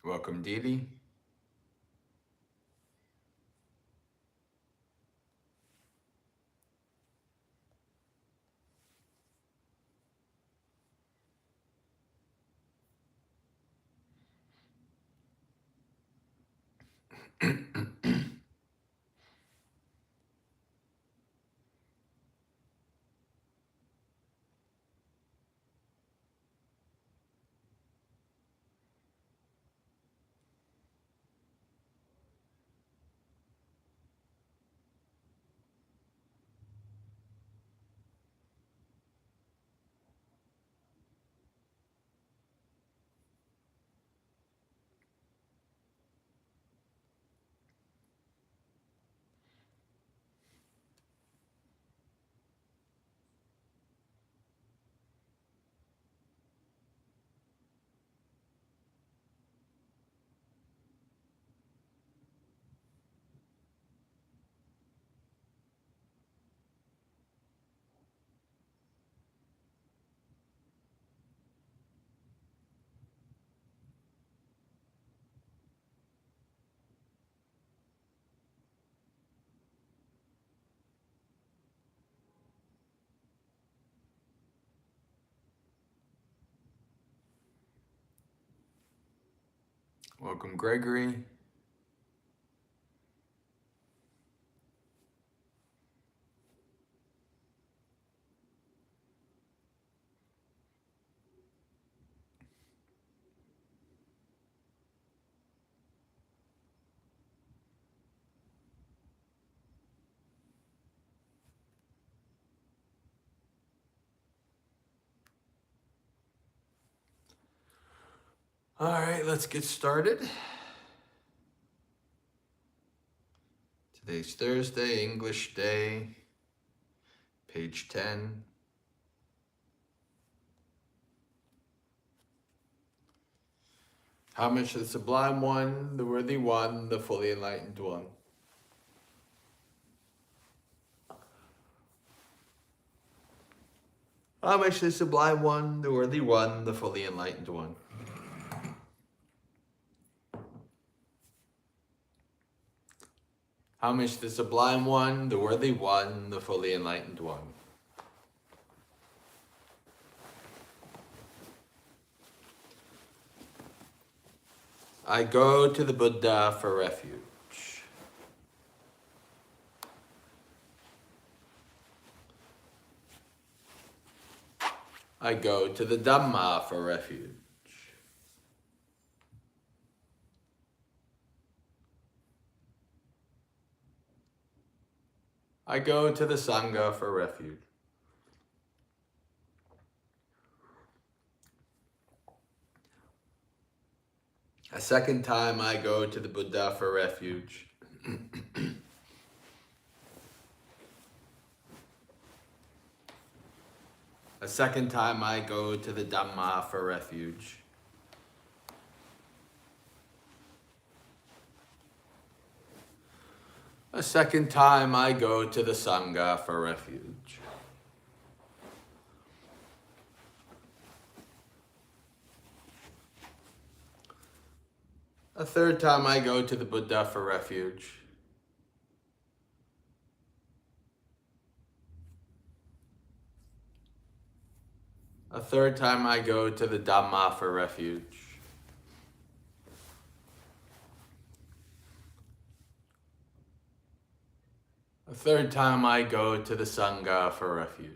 Welcome, Dee Dee. Welcome, Gregory. All right, let's get started. Today's Thursday, English Day, page 10. Homage to the Sublime One, the Worthy One, the Fully Enlightened One. Homage to the Sublime One, the Worthy One, the Fully Enlightened One. Homage to the Sublime One, the Worthy One, the Fully Enlightened One. I go to the Buddha for refuge. I go to the Dhamma for refuge. I go to the Sangha for refuge. A second time I go to the Buddha for refuge. A second time I go to the Dhamma for refuge. A second time I go to the Sangha for refuge. A third time I go to the Buddha for refuge. A third time I go to the Dhamma for refuge. A third time I go to the Sangha for refuge.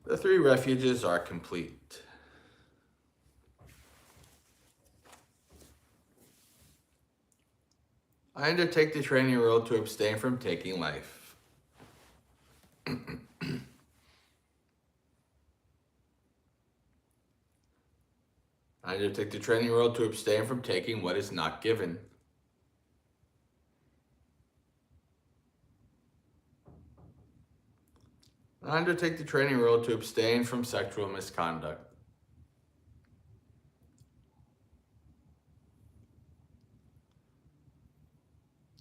The three refuges are complete. I undertake the training rule to abstain from taking life. I undertake the training rule to abstain from taking what is not given. I undertake the training rule to abstain from sexual misconduct.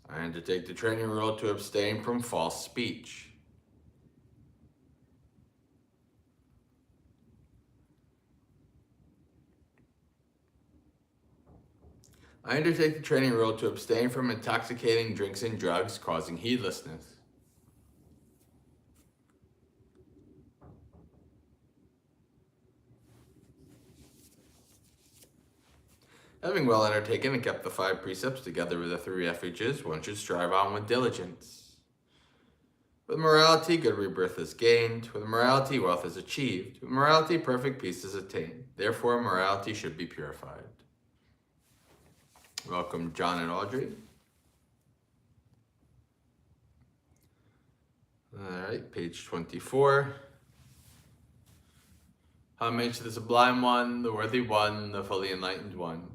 I undertake the training rule to abstain from false speech. I undertake the training rule to abstain from intoxicating drinks and drugs causing heedlessness. Having well undertaken and kept the 5 precepts together with the 3 refuges, one should strive on with diligence. With morality, good rebirth is gained. With morality, wealth is achieved. With morality, perfect peace is attained. Therefore, morality should be purified. Welcome, John and Audrey. All right, page 24. Homage to the Sublime One, the Worthy One, the Fully Enlightened One.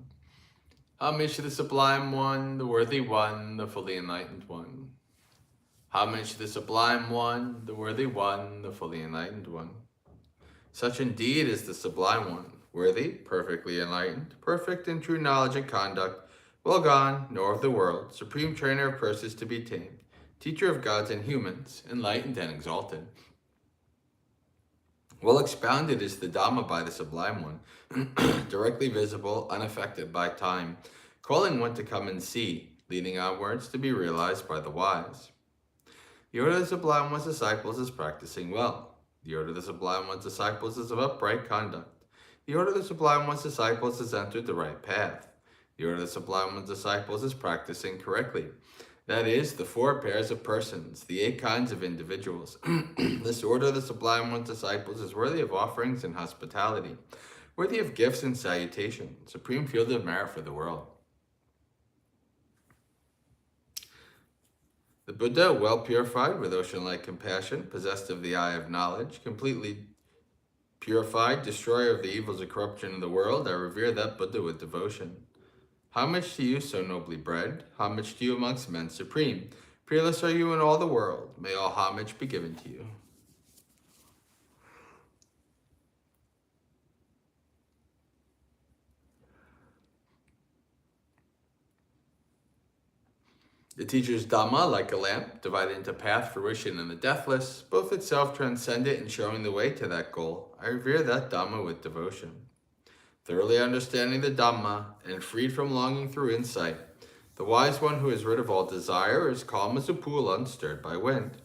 Homage to the Sublime One, the Worthy One, the Fully Enlightened One. Homage to the Sublime One, the Worthy One, the Fully Enlightened One. Such indeed is the Sublime One, worthy, perfectly enlightened, perfect in true knowledge and conduct, well gone, knower of the world, supreme trainer of persons to be tamed, teacher of gods and humans, enlightened and exalted. Well expounded is the Dhamma by the Sublime One, directly visible, unaffected by time, calling one to come and see, leading onwards to be realized by the wise. The order of the Sublime One's disciples is practicing well. The order of the Sublime One's disciples is of upright conduct. The order of the Sublime One's disciples has entered the right path. The order of the Sublime One's disciples is practicing correctly. That is, the 4 pairs of persons, the 8 kinds of individuals. This order of the Sublime One's disciples is worthy of offerings and hospitality, worthy of gifts and salutation, supreme field of merit for the world. The Buddha, well purified with ocean-like compassion, possessed of the eye of knowledge, completely purified, destroyer of the evils of corruption in the world, I revere that Buddha with devotion. Homage to you, so nobly bred. Homage to you amongst men supreme. Peerless are you in all the world. May all homage be given to you. The teacher's Dhamma, like a lamp, divided into path, fruition, and the deathless, both itself transcendent and showing the way to that goal. I revere that Dhamma with devotion. Thoroughly understanding the Dhamma and freed from longing through insight, the wise one who is rid of all desire is calm as a pool unstirred by wind.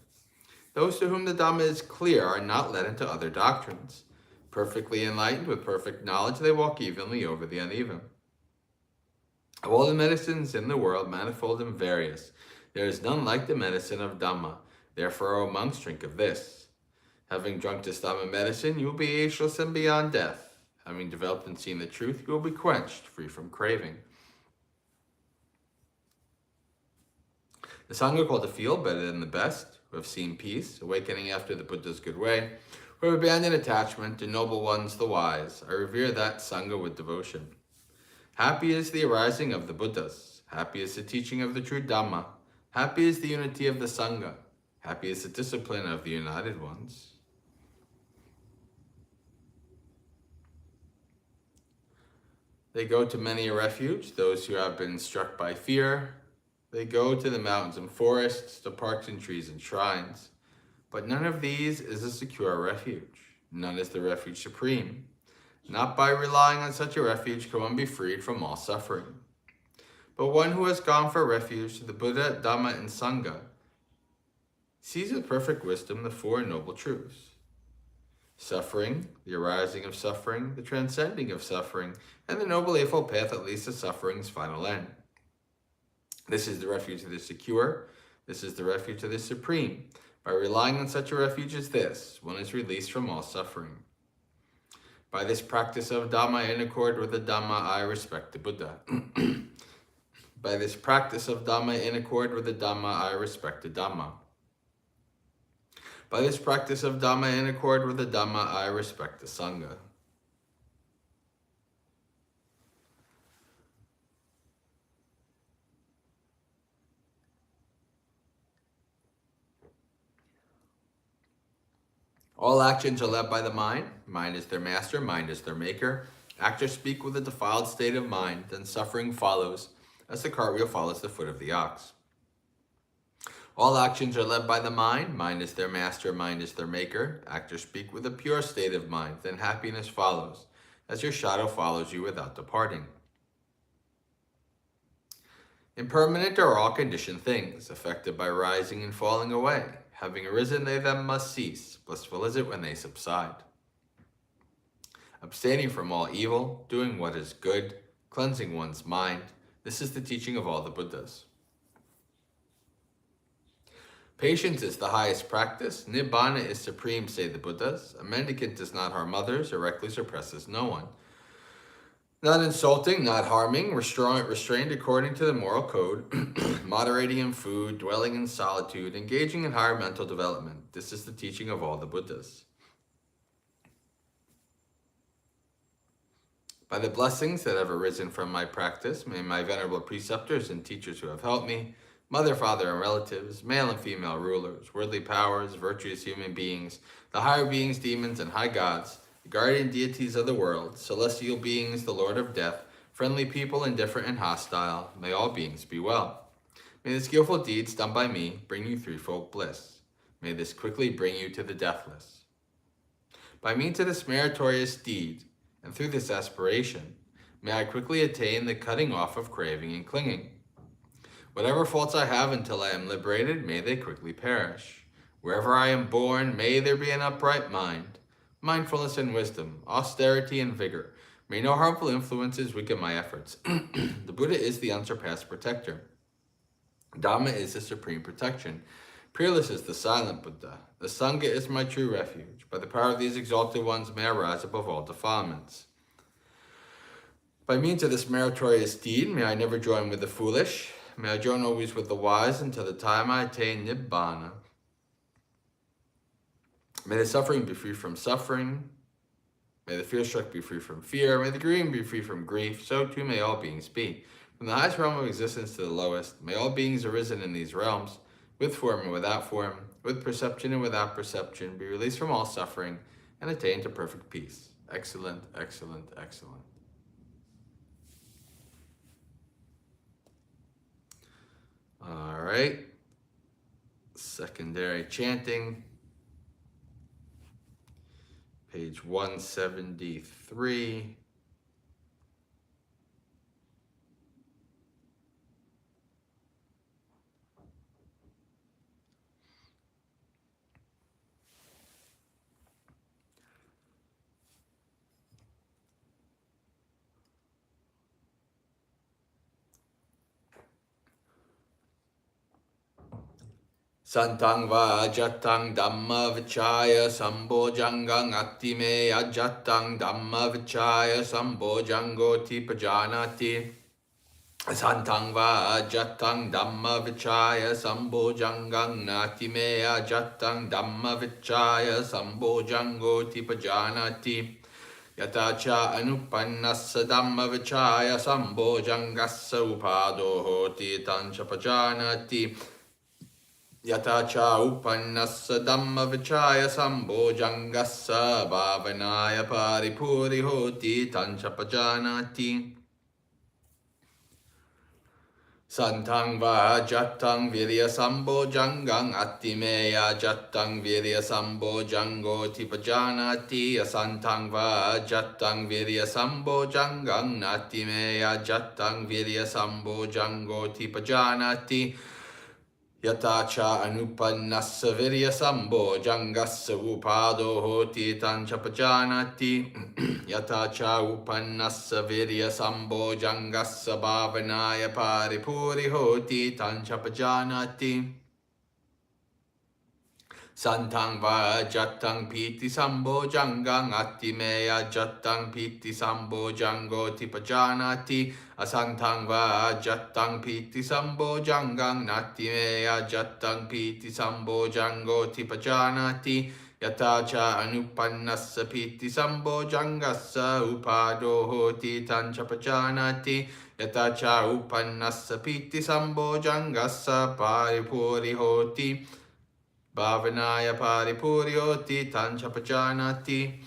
Those to whom the Dhamma is clear are not led into other doctrines. Perfectly enlightened with perfect knowledge, they walk evenly over the uneven. Of all the medicines in the world, manifold and various, there is none like the medicine of Dhamma. Therefore, O monks, drink of this. Having drunk this Dhamma medicine, you will be ageless and beyond death. Having developed and seen the truth, you will be quenched, free from craving. The Sangha called to feel better than the best, who have seen peace, awakening after the Buddha's good way, who have abandoned attachment, the noble ones, the wise. I revere that Sangha with devotion. Happy is the arising of the Buddhas. Happy is the teaching of the true Dhamma. Happy is the unity of the Sangha. Happy is the discipline of the united ones. They go to many a refuge, those who have been struck by fear. They go to the mountains and forests, to parks and trees and shrines. But none of these is a secure refuge. None is the refuge supreme. Not by relying on such a refuge can one be freed from all suffering. But one who has gone for refuge to the Buddha, Dhamma, and Sangha sees with perfect wisdom the 4 noble truths. Suffering, the arising of suffering, the transcending of suffering, and the Noble Eightfold Path that leads to suffering's final end. This is the refuge of the secure. This is the refuge of the supreme. By relying on such a refuge as this, one is released from all suffering. By this practice of Dhamma in accord with the Dhamma, I respect the Buddha. By this practice of Dhamma in accord with the Dhamma, I respect the Dhamma. By this practice of Dhamma in accord with the Dhamma, I respect the Sangha. All actions are led by the mind. Mind is their master, mind is their maker. Actors speak with a defiled state of mind, then suffering follows, as the cartwheel follows the foot of the ox. All actions are led by the mind. Mind is their master, mind is their maker. Actors speak with a pure state of mind, then happiness follows, as your shadow follows you without departing. Impermanent are all conditioned things, affected by rising and falling away. Having arisen, they then must cease. Blissful is it when they subside. Abstaining from all evil, doing what is good, cleansing one's mind. This is the teaching of all the Buddhas. Patience is the highest practice. Nibbana is supreme, say the Buddhas. A mendicant does not harm others, or reckless oppresses no one. Not insulting, not harming, restrained according to the moral code, moderating in food, dwelling in solitude, engaging in higher mental development. This is the teaching of all the Buddhas. By the blessings that have arisen from my practice, may my venerable preceptors and teachers who have helped me, mother, father, and relatives, male and female rulers, worldly powers, virtuous human beings, the higher beings, demons, and high gods, the guardian deities of the world, celestial beings, the Lord of death, friendly people, indifferent and hostile, may all beings be well. May the skillful deeds done by me bring you threefold bliss. May this quickly bring you to the deathless. By means of this meritorious deed, and through this aspiration, may I quickly attain the cutting off of craving and clinging. Whatever faults I have until I am liberated, may they quickly perish. Wherever I am born, may there be an upright mind, mindfulness and wisdom, austerity and vigor. May no harmful influences weaken my efforts. The Buddha is the unsurpassed protector. Dhamma is the supreme protection. Peerless is the silent Buddha. The Sangha is my true refuge. By the power of these exalted ones, may I rise above all defilements. By means of this meritorious deed, may I never join with the foolish. May I join always with the wise until the time I attain Nibbana. May the suffering be free from suffering. May the fear-struck be free from fear. May the grieving be free from grief. So too may all beings be. From the highest realm of existence to the lowest, may all beings arisen in these realms, with form and without form, with perception and without perception, be released from all suffering and attain to perfect peace. Excellent, excellent, excellent. All right. Secondary chanting. Page 173. Santang va ajatang dhamma vichaya sambojangang attime ajatang dhamma vichaya sambojango tipajanati. Santang va ajatang dhamma vichaya sambojangang natime ajatang dhamma vichaya sambojango tipajanati. Yatacha anupannassa dhamma vichaya sambojangassa upado hoti tanchapajanati. Yatacha upannassa dhamma vichaya sambojangassa bhavanaya paripuri hoti tanchapajanati. Santang va jatang virya sambojangang attimeya jatang virya sambojango tipajanati. Santang va jatang virya sambojangang nattimeya jatang virya sambojango tipajanati. Yatacha anupannassa virya sambojangassa upado hoti tanchapajanati. Yatacha upannassa virya sambojangassa bhavanaya paripuri hoti tanchapajanati. Santang va jatang piti sambojangang attimeya jatang piti sambojango tipajanati. Asantang va jatang piti sambojangang nattimeya jatang piti sambojango tipajanati. Yatacha anupannassa piti sambojangassa upado hoti tanchapajanati. Yatacha upannassa piti sambojangassa paripuri hoti bhavanaya paripuri hoti tanchapajanati.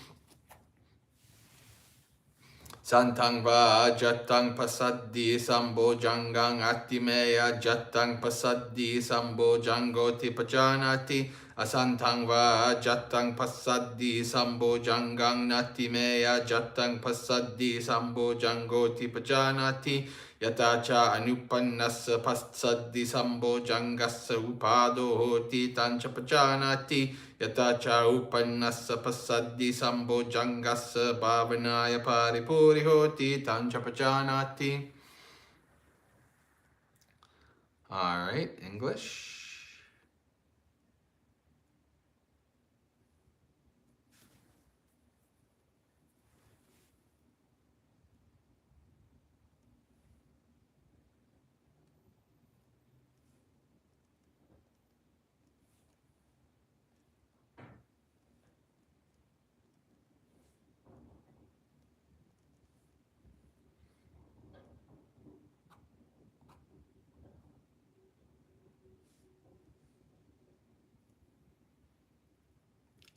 Santang va jatang pasaddi sambojangang attimeya jatang pasaddi sambojango tipajanati. Asantang va jatang pasaddi sambojangang natimeya jatang pasaddi sambojangoti pajanati yatacha anupannassa pasaddi sambojangassa upado hoti tancha pajanati yatacha upannassa pasaddi sambojangassa bhavanaya paripuri hoti tancha pajanati. All right, English.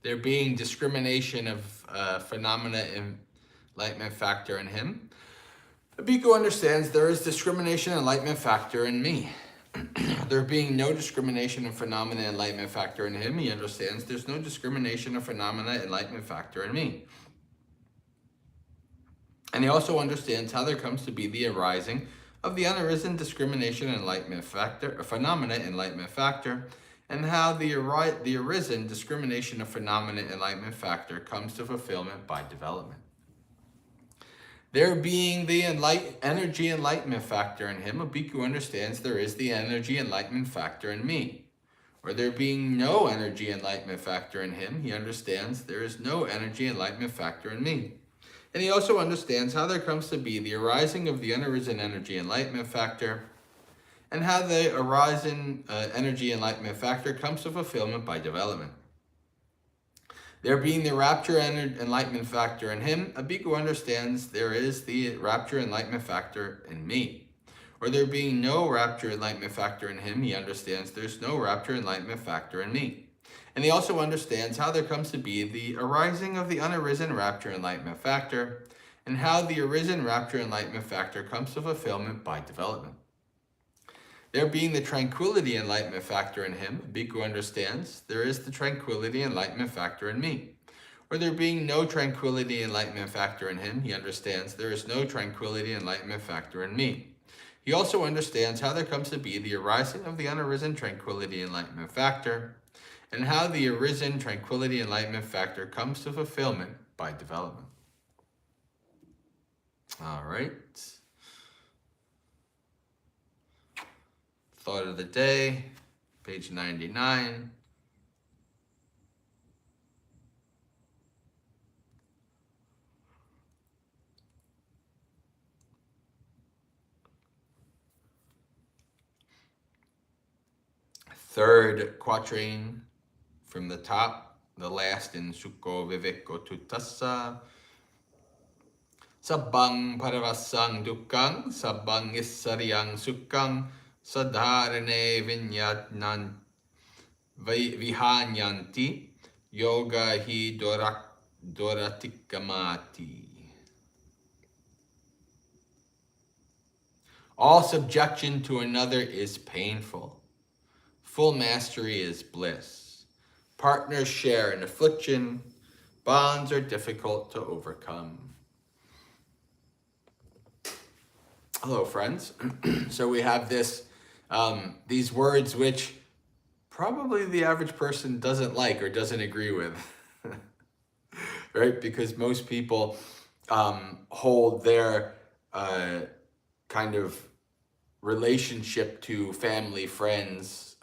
There being discrimination of phenomena in enlightenment factor in him. The bhikkhu understands there is discrimination and enlightenment factor in me. There being no discrimination of phenomena and enlightenment factor in him, he understands there's no discrimination of phenomena and enlightenment factor in me. And he also understands how there comes to be the arising of the unarisen discrimination and enlightenment factor, phenomena and enlightenment factor, and how the arisen discrimination of phenomena and enlightenment factor comes to fulfillment by development. There being the energy enlightenment factor in him, a bhikkhu understands there is the energy enlightenment factor in me. Or there being no energy enlightenment factor in him, he understands there is no energy enlightenment factor in me. And he also understands how there comes to be the arising of the unarisen energy enlightenment factor, and how the arising energy enlightenment factor comes to fulfillment by development. There being the rapture enlightenment factor in him, a bhikkhu understands there is the rapture enlightenment factor in me. Or there being no rapture enlightenment factor in him, he understands there's no rapture enlightenment factor in me. And he also understands how there comes to be the arising of the unarisen rapture enlightenment factor, and how the arisen rapture enlightenment factor comes to fulfillment by development. There being the tranquility enlightenment factor in him, bhikkhu understands there is the tranquility enlightenment factor in me. Or there being no tranquility enlightenment factor in him, he understands there is no tranquility enlightenment factor in me. He also understands how there comes to be the arising of the unarisen tranquility enlightenment factor, and how the arisen tranquility enlightenment factor comes to fulfillment by development. All right. Thought of the day, page 99. Third quatrain from the top, the last in Sukho Vivekko Tuttassa. Sabbang paravasang dukkang, sabbang issaryang sukkang, sadharane vinyatnan vihanyanti, yoga hi doratikamati. All subjection to another is painful. Full mastery is bliss. Partners share in affliction. Bonds are difficult to overcome. Hello, friends. So we have these words which probably the average person doesn't like or doesn't agree with, right? Because most people hold their kind of relationship to family, friends,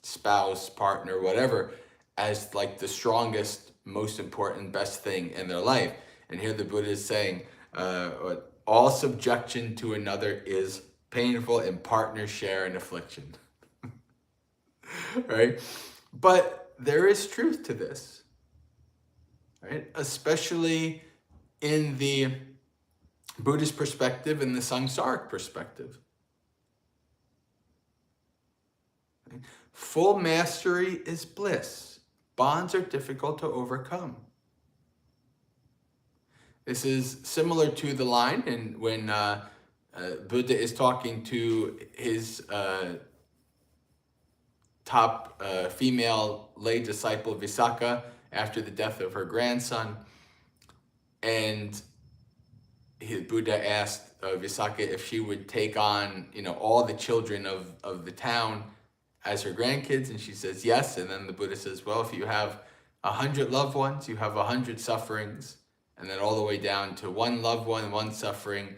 spouse, partner, whatever, as like the strongest, most important, best thing in their life. And here the Buddha is saying, all subjection to another is painful, and partners share in affliction. Right? But there is truth to this, right? Especially in the Buddhist perspective and the samsaric perspective. Right? Full mastery is bliss. Bonds are difficult to overcome. This is similar to the line and when Buddha is talking to his top female lay disciple Visakha after the death of her grandson. And Buddha asked Visakha if she would take on, all the children of the town as her grandkids, and she says yes. And then the Buddha says, well, if you have 100 loved ones, you have 100 sufferings, and then all the way down to one loved one, one suffering,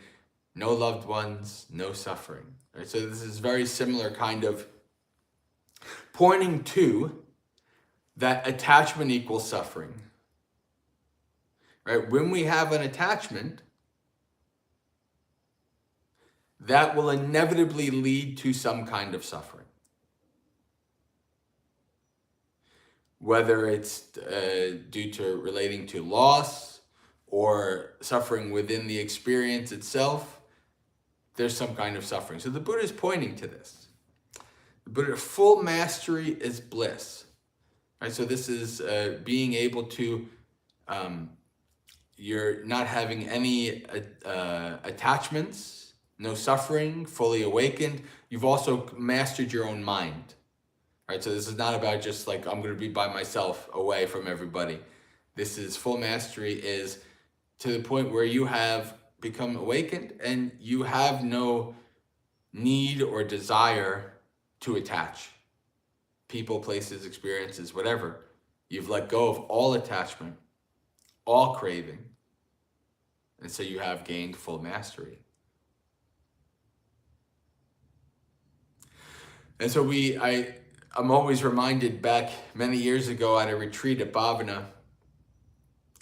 no loved ones, no suffering. Right? So this is very similar kind of pointing to that attachment equals suffering. Right? When we have an attachment, that will inevitably lead to some kind of suffering. Whether it's due to relating to loss or suffering within the experience itself, there's some kind of suffering. So the Buddha is pointing to this. The Buddha, full mastery is bliss. Right? So this is being able to, you're not having any attachments, no suffering, fully awakened. You've also mastered your own mind. Right? So this is not about just like, I'm going to be by myself away from everybody. This is full mastery is to the point where you have become awakened and you have no need or desire to attach. People, places, experiences, whatever. You've let go of all attachment, all craving. And so you have gained full mastery. And so I'm always reminded back many years ago at a retreat at Bhavana,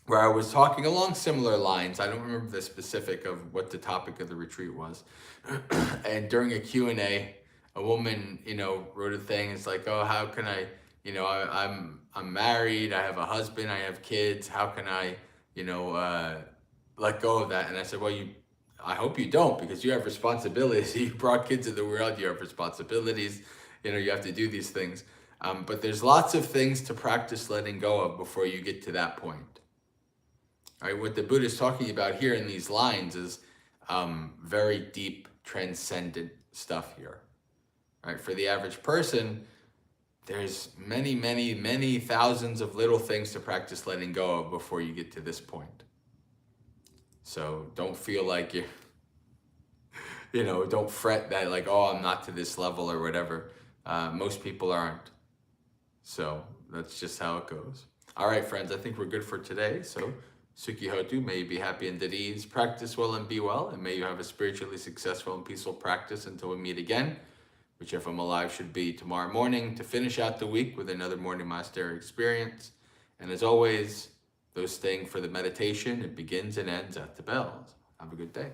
where I was talking along similar lines. I don't remember the specific of what the topic of the retreat was. And during a Q&A, a woman, wrote a thing. It's like, oh, how can I, I'm married, I have a husband, I have kids. How can I, let go of that? And I said, well, I hope you don't, because you have responsibilities. You brought kids into the world, you have responsibilities. You have to do these things. But there's lots of things to practice letting go of before you get to that point. All right, what the Buddha is talking about here in these lines is very deep, transcendent stuff here. All right, for the average person, there's many, many, many thousands of little things to practice letting go of before you get to this point. So don't feel like don't fret that like, oh, I'm not to this level or whatever. Most people aren't. So that's just how it goes. All right, friends, I think we're good for today. So Sukhi Hotu, may you be happy and at ease. Practice well and be well. And may you have a spiritually successful and peaceful practice until we meet again, which if I'm alive should be tomorrow morning, to finish out the week with another morning monastery experience. And as always, those staying for the meditation, it begins and ends at the bells. Have a good day.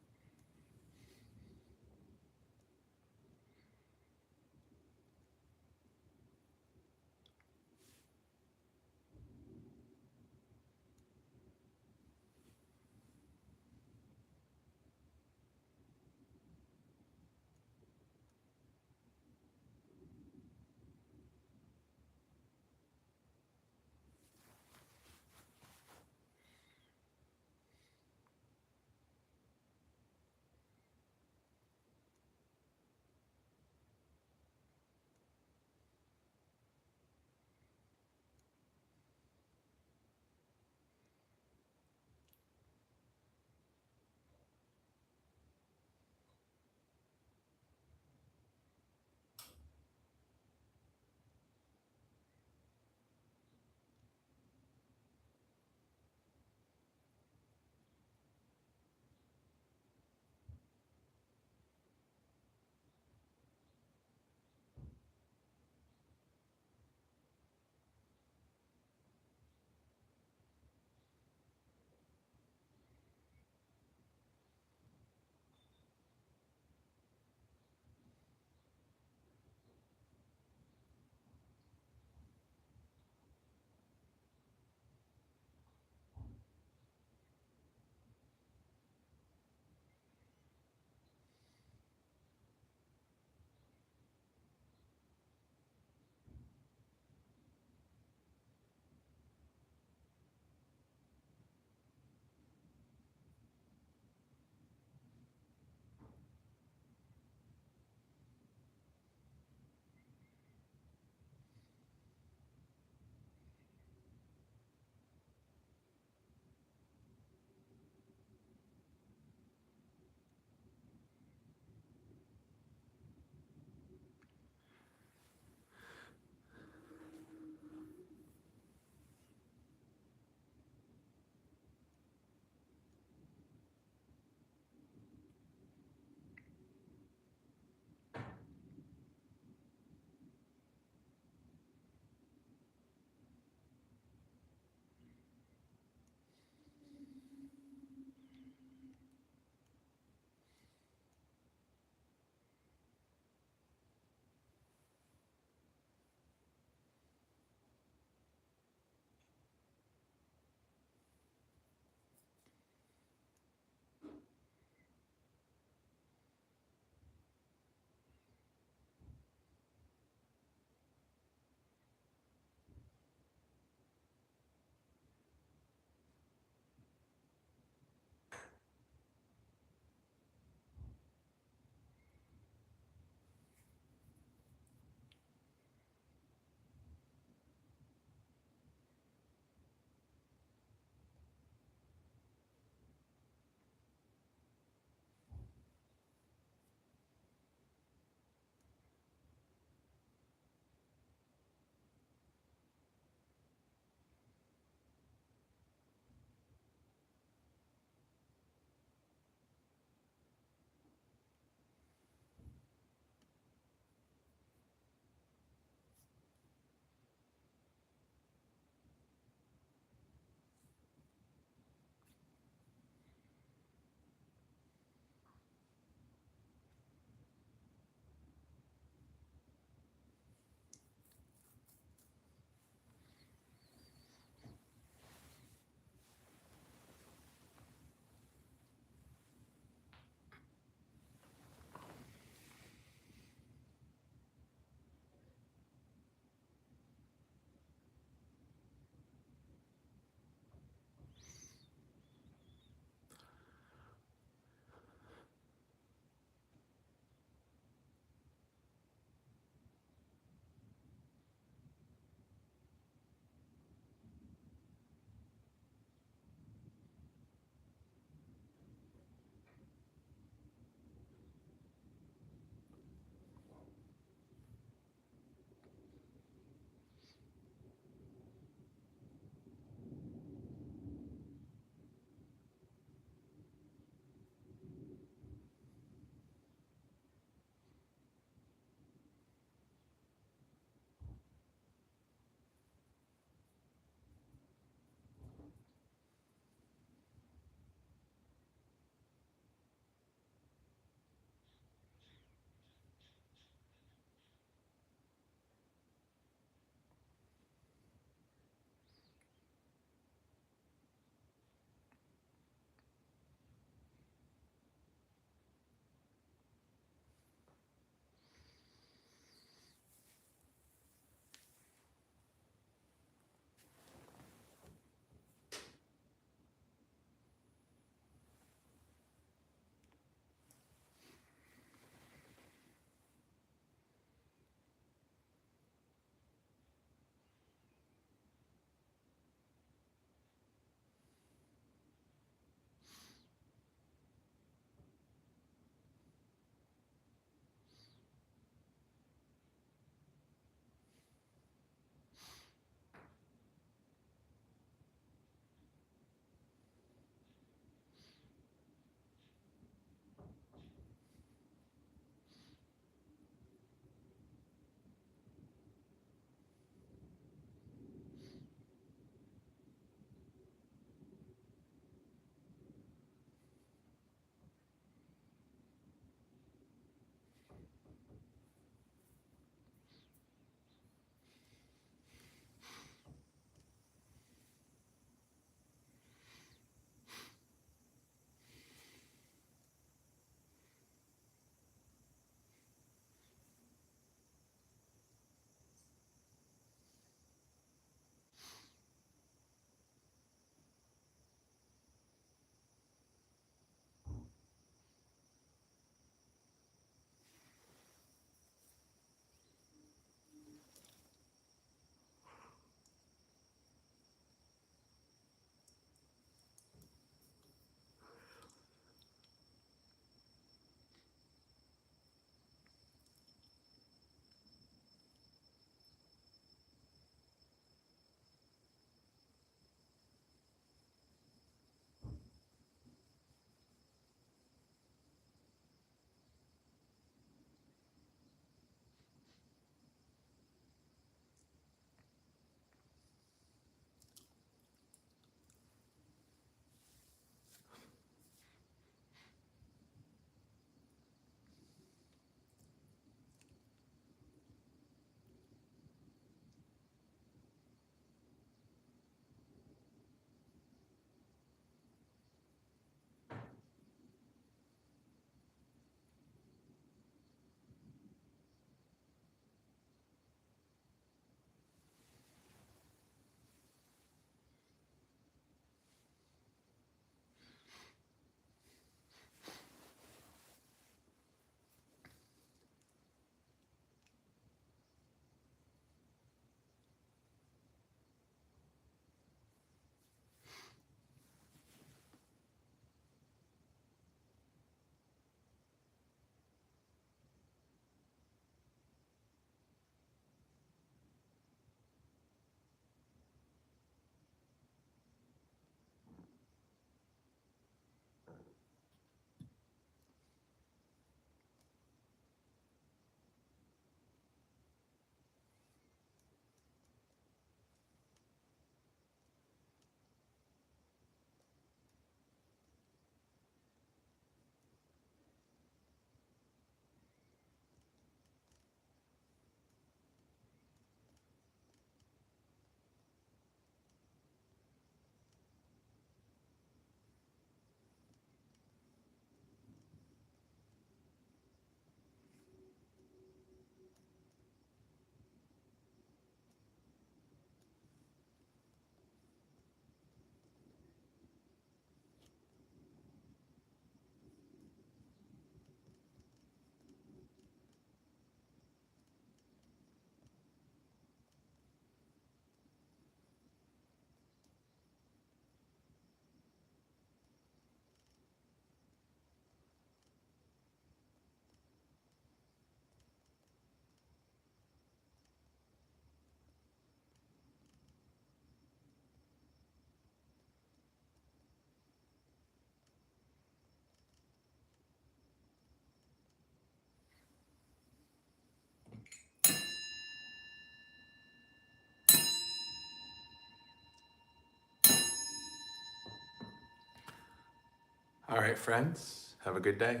All right, friends, have a good day.